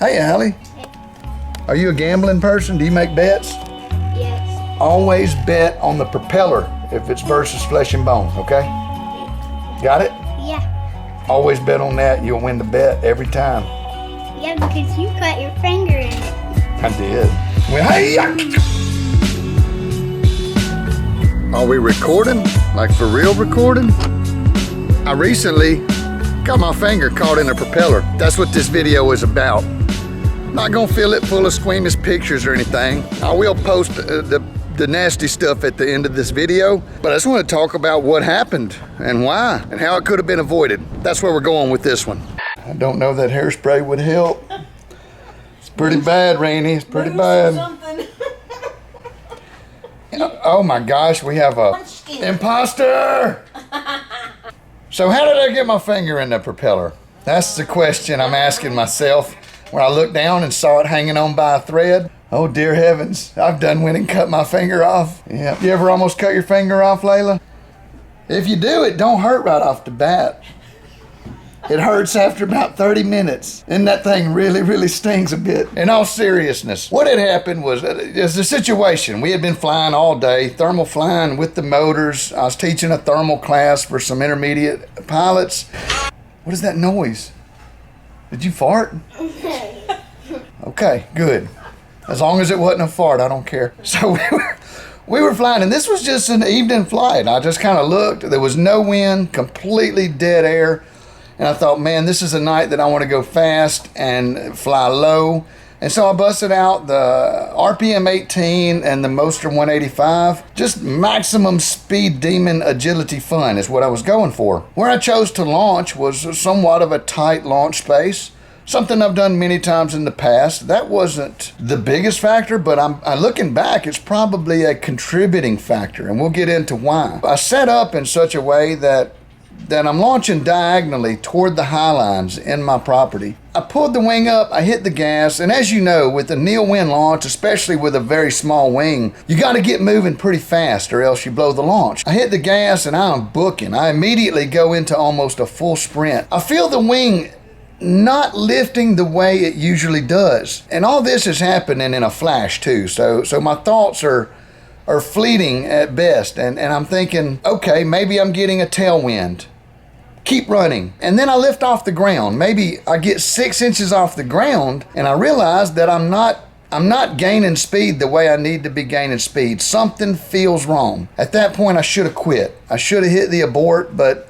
Hey, Allie. Are you a gambling person? Do you make bets? Yes. Always bet on the propeller if it's versus flesh and bone, okay? Got it? Yeah. Always bet on that. You'll win the bet every time. Yeah, because you cut your finger in it. I did. Well, hey! Are we recording? Like for real recording? I recently got my finger caught in a propeller. That's what this video is about. Not gonna fill it full of squeamish pictures or anything. I will post the nasty stuff at the end of this video, but I just want to talk about what happened and why and how it could have been avoided. That's where we're going with this one. I don't know that hairspray would help. It's pretty bad, Rainey. It's pretty bad. Oh my gosh, we have a imposter! So how did I get my finger in the propeller? That's the question I'm asking myself when I looked down and saw it hanging on by a thread. Oh dear heavens, I've done went and cut my finger off. Yeah. You ever almost cut your finger off, Layla? If you do, it don't hurt right off the bat. It hurts after about 30 minutes. And that thing really stings a bit. In all seriousness, what had happened was the situation. We had been flying all day, thermal flying with the motors. I was teaching a thermal class for some intermediate pilots. What is that noise? Did you fart? Okay, good. As long as it wasn't a fart, I don't care. So we were flying, and this was just an evening flight. I just kind of looked. There was no wind, completely dead air. And I thought, man, this is a night that I want to go fast and fly low. And so I busted out the RPM 18 and the Moster 185. Just maximum speed demon agility fun is what I was going for. Where I chose to launch was somewhat of a tight launch space. Something I've done many times in the past. That wasn't the biggest factor, but I'm looking back, it's probably a contributing factor, and we'll get into why. I set up in such a way that I'm launching diagonally toward the high lines in my property. I pulled the wing up, I hit the gas, and as you know, with a nil wind launch, especially with a very small wing, you got to get moving pretty fast or else you blow the launch. I hit the gas and I'm booking. I immediately go into almost a full sprint. I feel the wing not lifting the way it usually does. And all this is happening in a flash too. So my thoughts are fleeting at best. And I'm thinking, okay, maybe I'm getting a tailwind. Keep running. And then I lift off the ground. Maybe I get 6 inches off the ground and I realize that I'm not gaining speed the way I need to be gaining speed. Something feels wrong. At that point, I should have quit. I should have hit the abort, but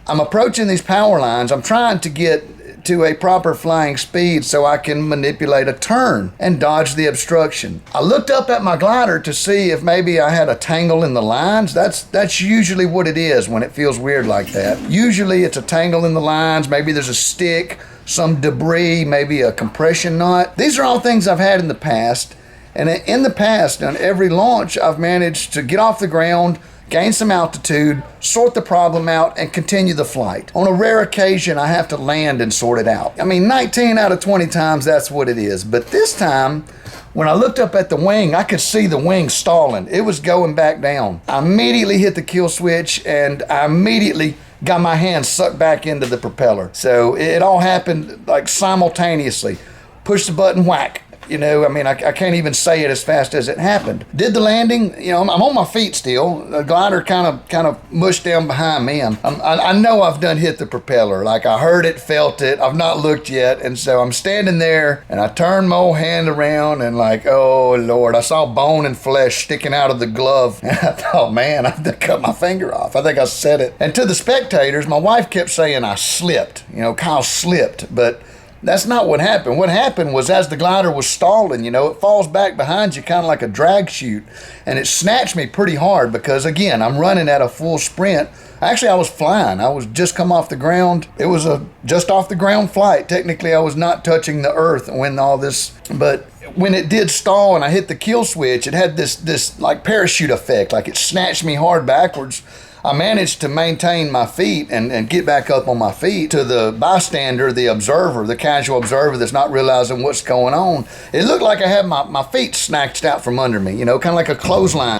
I'm approaching these power lines. I'm trying to get to a proper flying speed so I can manipulate a turn and dodge the obstruction. I looked up at my glider to see if maybe I had a tangle in the lines. That's usually what it is when it feels weird like that. Usually it's a tangle in the lines, maybe there's a stick, some debris, maybe a compression knot. These are all things I've had in the past, and in the past, on every launch, I've managed to get off the ground, gain some altitude, sort the problem out, and continue the flight. On a rare occasion, I have to land and sort it out. I mean, 19 out of 20 times, that's what it is. But this time, when I looked up at the wing, I could see the wing stalling. It was going back down. I immediately hit the kill switch, and I immediately got my hand sucked back into the propeller. So it all happened like simultaneously. Push the button, whack. You know, I mean, I can't even say it as fast as it happened. Did the landing, you know, I'm on my feet still. The glider kind of mushed down behind me. I know I've done hit the propeller. Like I heard it, felt it. I've not looked yet. And so I'm standing there and I turned my old hand around and like, oh Lord, I saw bone and flesh sticking out of the glove. And I thought, man, I've cut my finger off. I think I said it. And to the spectators, my wife kept saying I slipped. You know, Kyle slipped, but that's not what happened. What happened was as the glider was stalling, you know, it falls back behind you kind of like a drag chute. And it snatched me pretty hard because, again, I'm running at a full sprint. Actually, I was flying. I was just come off the ground. It was a just off the ground flight. Technically, I was not touching the earth when all this, but when it did stall and I hit the kill switch, it had this like parachute effect. Like it snatched me hard backwards. I managed to maintain my feet and get back up on my feet. To the bystander, the observer, the casual observer that's not realizing what's going on, it looked like I had my feet snatched out from under me, you know, kind of like a clothesline.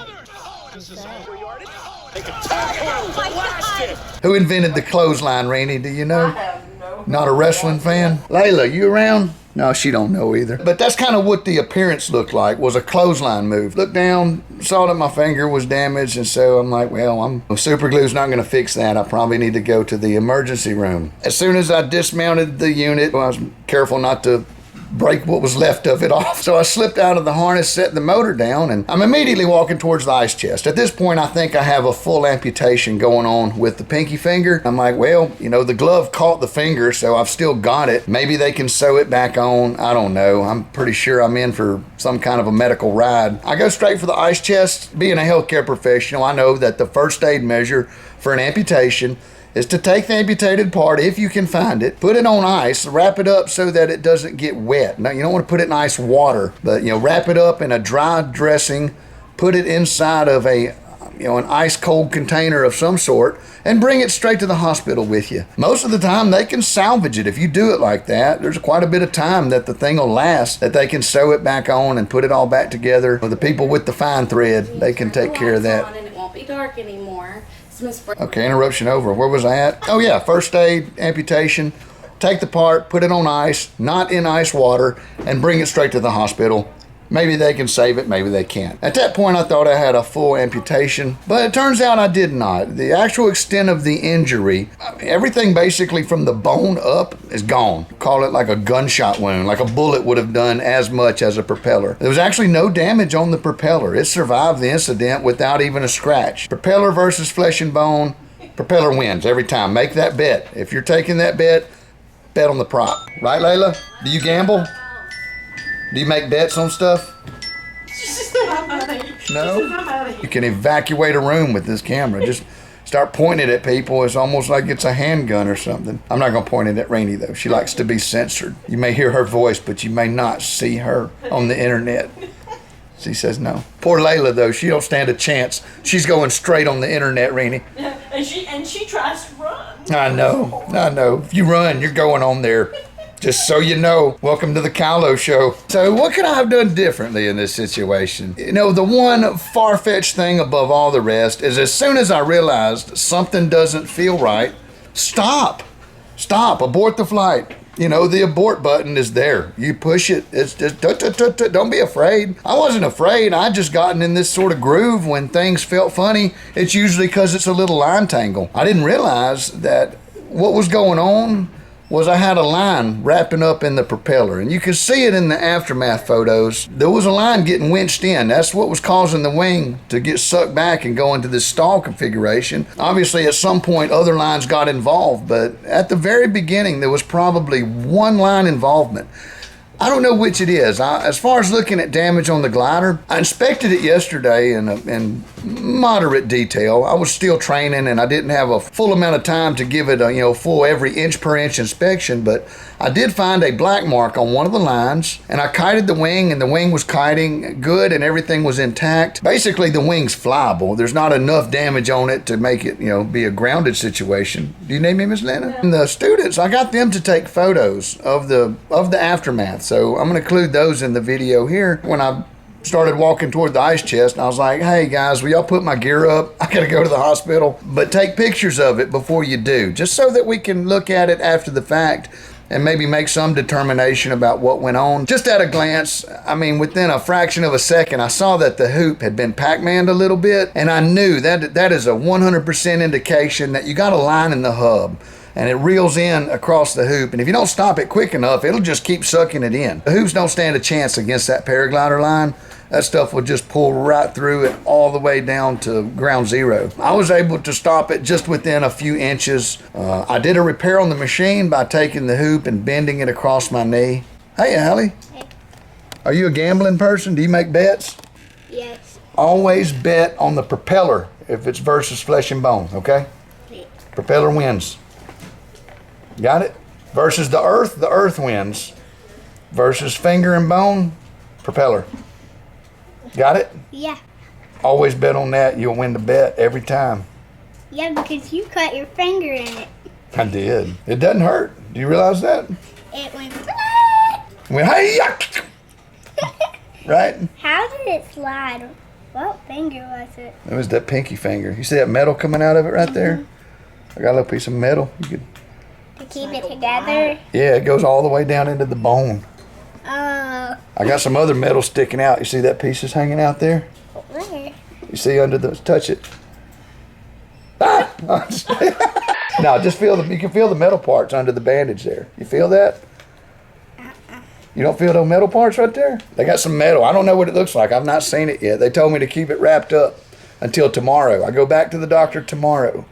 Who invented the clothesline, Rainey? Do you know? I have no Not a wrestling fan? Layla, you around? No, she don't know either. But that's kind of what the appearance looked like, was a clothesline move. Looked down, saw that my finger was damaged, and so I'm like, well, super glue's not going to fix that. I probably need to go to the emergency room. As soon as I dismounted the unit, I was careful not to break what was left of it off. So I slipped out of the harness, set the motor down, and I'm immediately walking towards the ice chest. At this point, I think I have a full amputation going on with the pinky finger. I'm like, well, you know, the glove caught the finger, so I've still got it. Maybe they can sew it back on. I don't know. I'm pretty sure I'm in for some kind of a medical ride. I go straight for the ice chest. Being a healthcare professional, I know that the first aid measure for an amputation is to take the amputated part, if you can find it, put it on ice, wrap it up so that it doesn't get wet. Now, you don't want to put it in ice water, but, you know, wrap it up in a dry dressing, put it inside of a, you know, an ice cold container of some sort, and bring it straight to the hospital with you. Most of the time, they can salvage it if you do it like that. There's quite a bit of time that the thing will last, that they can sew it back on and put it all back together. The people with the fine thread, they can take care of that. And it won't be dark anymore. Okay, interruption over. Where was I at? Oh yeah, first aid, amputation. Take the part, put it on ice, not in ice water, and bring it straight to the hospital. Maybe they can save it, maybe they can't. At that point, I thought I had a full amputation, but it turns out I did not. The actual extent of the injury, everything basically from the bone up is gone. Call it like a gunshot wound, like a bullet would have done as much as a propeller. There was actually no damage on the propeller. It survived the incident without even a scratch. Propeller versus flesh and bone, propeller wins every time. Make that bet. If you're taking that bet on the prop. Right, Layla? Do you gamble? Do you make bets on stuff? No? You can evacuate a room with this camera. Just start pointing it at people. It's almost like it's a handgun or something. I'm not going to point it at Rainey, though. She likes to be censored. You may hear her voice, but you may not see her on the internet. She says no. Poor Layla, though. She don't stand a chance. She's going straight on the internet, Rainey. And she tries to run. I know. If you run, you're going on there. Just so you know, welcome to the Kylo Show. So what could I have done differently in this situation? You know, the one far-fetched thing above all the rest is as soon as I realized something doesn't feel right, stop, abort the flight. You know, the abort button is there. You push it. It's just, don't be afraid. I wasn't afraid. I just gotten in this sort of groove when things felt funny. It's usually because it's a little line tangle. I didn't realize that what was going on was I had a line wrapping up in the propeller, and you can see it in the aftermath photos. There was a line getting winched in. That's what was causing the wing to get sucked back and go into this stall configuration. Obviously, at some point, other lines got involved, but at the very beginning, there was probably one line involvement. I don't know which it is. As far as looking at damage on the glider, I inspected it yesterday in moderate detail. I was still training and I didn't have a full amount of time to give it a full every inch per inch inspection, but I did find a black mark on one of the lines, and I kited the wing, and the wing was kiting good and everything was intact. Basically, the wing's flyable. There's not enough damage on it to make it, be a grounded situation. Do you name me, Miss Lena? Yeah. And the students, I got them to take photos of the aftermath. So I'm going to include those in the video here. When I started walking toward the ice chest, and I was like, hey guys, will y'all put my gear up? I got to go to the hospital. But take pictures of it before you do, just so that we can look at it after the fact and maybe make some determination about what went on. Just at a glance, within a fraction of a second, I saw that the hoop had been Pac-Man'd a little bit, and I knew that is a 100% indication that you got a line in the hub, and it reels in across the hoop, and if you don't stop it quick enough, it'll just keep sucking it in. The hoops don't stand a chance against that paraglider line. That stuff will just pull right through it all the way down to ground zero. I was able to stop it just within a few inches. I did a repair on the machine by taking the hoop and bending it across my knee. Hey, Allie. Hey. Are you a gambling person? Do you make bets? Yes. Always bet on the propeller if it's versus flesh and bone, okay? Yeah. Propeller wins. Got it? Versus the earth wins. Versus finger and bone, propeller. Got it? Yeah. Always bet on that. You'll win the bet every time. Yeah, because you cut your finger in it. I did. It doesn't hurt. Do you realize that? It went. Went, hey, right? How did it slide? What finger was it? It was that pinky finger. You see that metal coming out of it right there? I got a little piece of metal. You could. To keep it together? Yeah, it goes all the way down into the bone. I got some other metal sticking out. You see that piece is hanging out there? Where? You see under the, touch it. Ah! No, just feel you can feel the metal parts under the bandage there. You feel that? You don't feel those metal parts right there? They got some metal. I don't know what it looks like. I've not seen it yet. They told me to keep it wrapped up until tomorrow. I go back to the doctor tomorrow.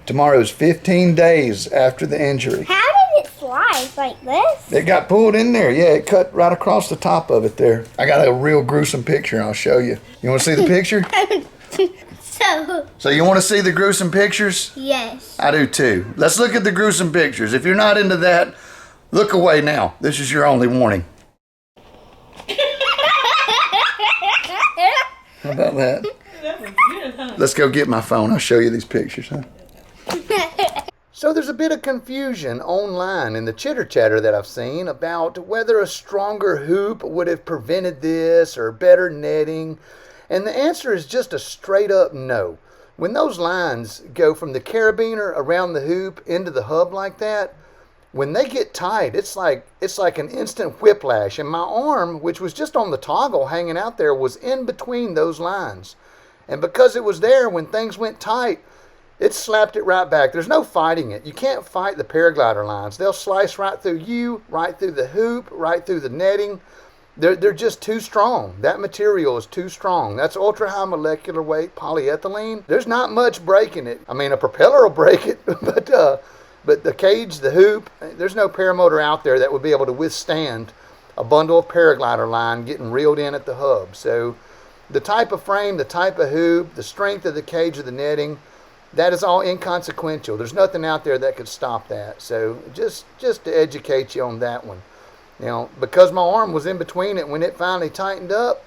Tomorrow is 15 days after the injury. How did it slice like this? It got pulled in there. Yeah, it cut right across the top of it there. I got a real gruesome picture I'll show you. You want to see the picture? So you want to see the gruesome pictures? Yes. I do too. Let's look at the gruesome pictures. If you're not into that, look away now. This is your only warning. How about that? That was good, huh? Let's go get my phone. I'll show you these pictures, huh? So there's a bit of confusion online in the chitter chatter that I've seen about whether a stronger hoop would have prevented this or better netting. And the answer is just a straight up no. When those lines go from the carabiner around the hoop into the hub like that, when they get tight, it's like an instant whiplash. And my arm, which was just on the toggle hanging out there, was in between those lines. And because it was there, when things went tight, it slapped it right back. There's no fighting it. You can't fight the paraglider lines. They'll slice right through you, right through the hoop, right through the netting. They're just too strong. That material is too strong. That's ultra high molecular weight polyethylene. There's not much breaking it. I mean, a propeller will break it, but the cage, the hoop, there's no paramotor out there that would be able to withstand a bundle of paraglider line getting reeled in at the hub. So the type of frame, the type of hoop, the strength of the cage of the netting, that is all inconsequential. There's nothing out there that could stop that. So just to educate you on that one. Now, because my arm was in between it when it finally tightened up,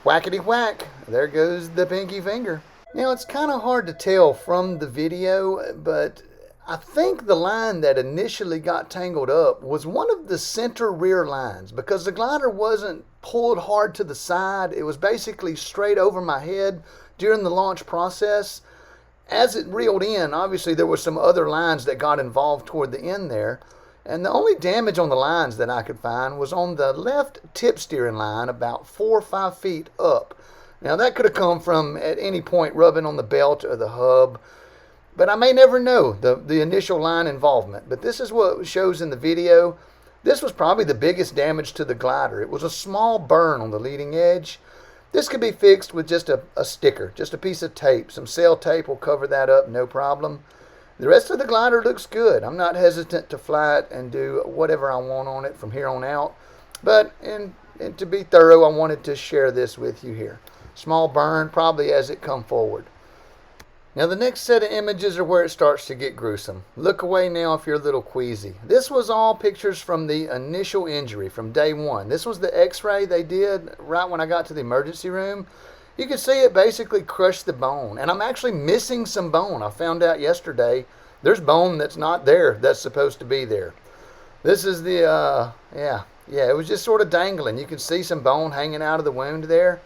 whackety whack, there goes the pinky finger. Now, it's kind of hard to tell from the video, but I think the line that initially got tangled up was one of the center rear lines, because the glider wasn't pulled hard to the side. It was basically straight over my head during the launch process. As it reeled in, obviously there were some other lines that got involved toward the end there. And the only damage on the lines that I could find was on the left tip steering line about 4 or 5 feet up. Now that could have come from at any point rubbing on the belt or the hub, but I may never know the initial line involvement. But this is what shows in the video. This was probably the biggest damage to the glider. It was a small burn on the leading edge. This could be fixed with just a sticker, just a piece of tape. Some cell tape will cover that up, no problem. The rest of the glider looks good. I'm not hesitant to fly it and do whatever I want on it from here on out. But and to be thorough, I wanted to share this with you here. Small burn, probably as it come forward. Now the next set of images are where it starts to get gruesome. Look away now if you're a little queasy. This was all pictures from the initial injury, from day one. This was the x-ray they did right when I got to the emergency room. You can see it basically crushed the bone. And I'm actually missing some bone. I found out yesterday there's bone that's not there that's supposed to be there. This is the, it was just sort of dangling. You can see some bone hanging out of the wound there.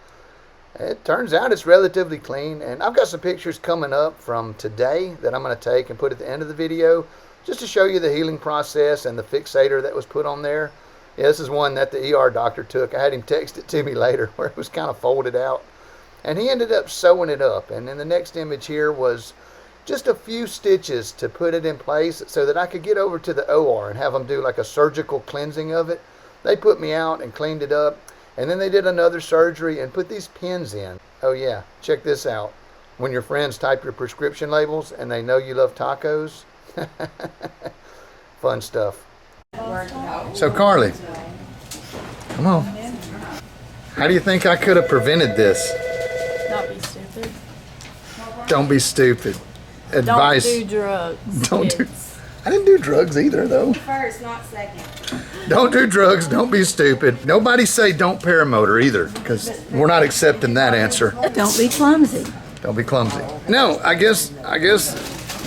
It turns out it's relatively clean. And I've got some pictures coming up from today that I'm going to take and put at the end of the video just to show you the healing process and the fixator that was put on there. Yeah, this is one that the ER doctor took. I had him text it to me later where it was kind of folded out. And he ended up sewing it up. And then the next image here was just a few stitches to put it in place so that I could get over to the OR and have them do like a surgical cleansing of it. They put me out and cleaned it up. And then they did another surgery and put these pins in. Oh yeah, check this out. When your friends type your prescription labels and they know you love tacos. Fun stuff. So Carly, come on. How do you think I could have prevented this? Not be stupid. Don't be stupid. Advice. Don't do drugs. Don't do. I didn't do drugs either, though. First, not second. Don't do drugs. Don't be stupid. Nobody say don't paramotor either, because we're not accepting that answer. Don't be clumsy. Don't be clumsy. No, I guess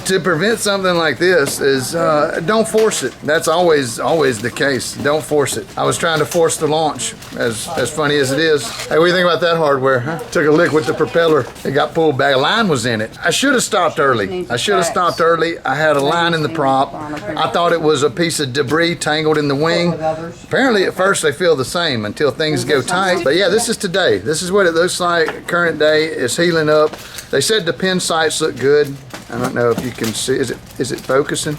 to prevent something like this is don't force it. That's always the case. Don't force it. I was trying to force the launch, as funny as it is. Hey, what do you think about that hardware? Huh? Took a lick with the propeller. It got pulled back. A line was in it. I should have stopped early. I had a line in the prop. I thought it was a piece of debris tangled in the wing. Apparently at first they feel the same until things go tight. But yeah, this is today. This is what it looks like. Current day. It's healing up. They said the pin sights look good. I don't know if you can see. Is it focusing?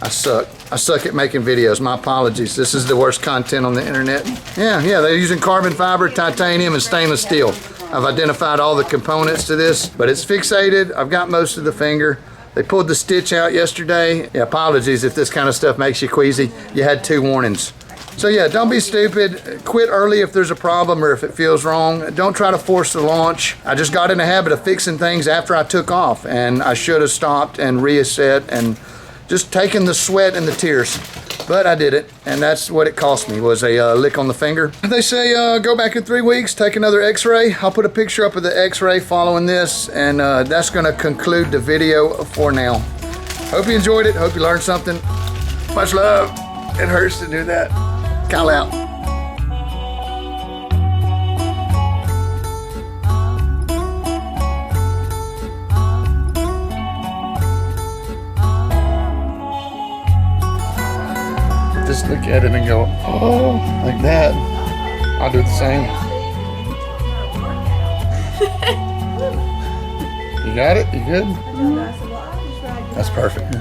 I suck at making videos. My apologies. This is the worst content on the internet. Yeah, they're using carbon fiber, titanium, and stainless steel. I've identified all the components to this, but it's fixated. I've got most of the finger. They pulled the stitch out yesterday. Yeah, apologies if this kind of stuff makes you queasy. You had 2 warnings. So yeah, don't be stupid. Quit early if there's a problem or if it feels wrong. Don't try to force the launch. I just got in the habit of fixing things after I took off, and I should have stopped and reset and just taken the sweat and the tears. But I did it, and that's what it cost me, was a lick on the finger. They say go back in 3 weeks, take another x-ray. I'll put a picture up of the x-ray following this, and that's gonna conclude the video for now. Hope you enjoyed it, hope you learned something. Much love. It hurts to do that. Kyle out. Just look at it and go, oh, like that. I'll do the same. You got it? You good? That's perfect.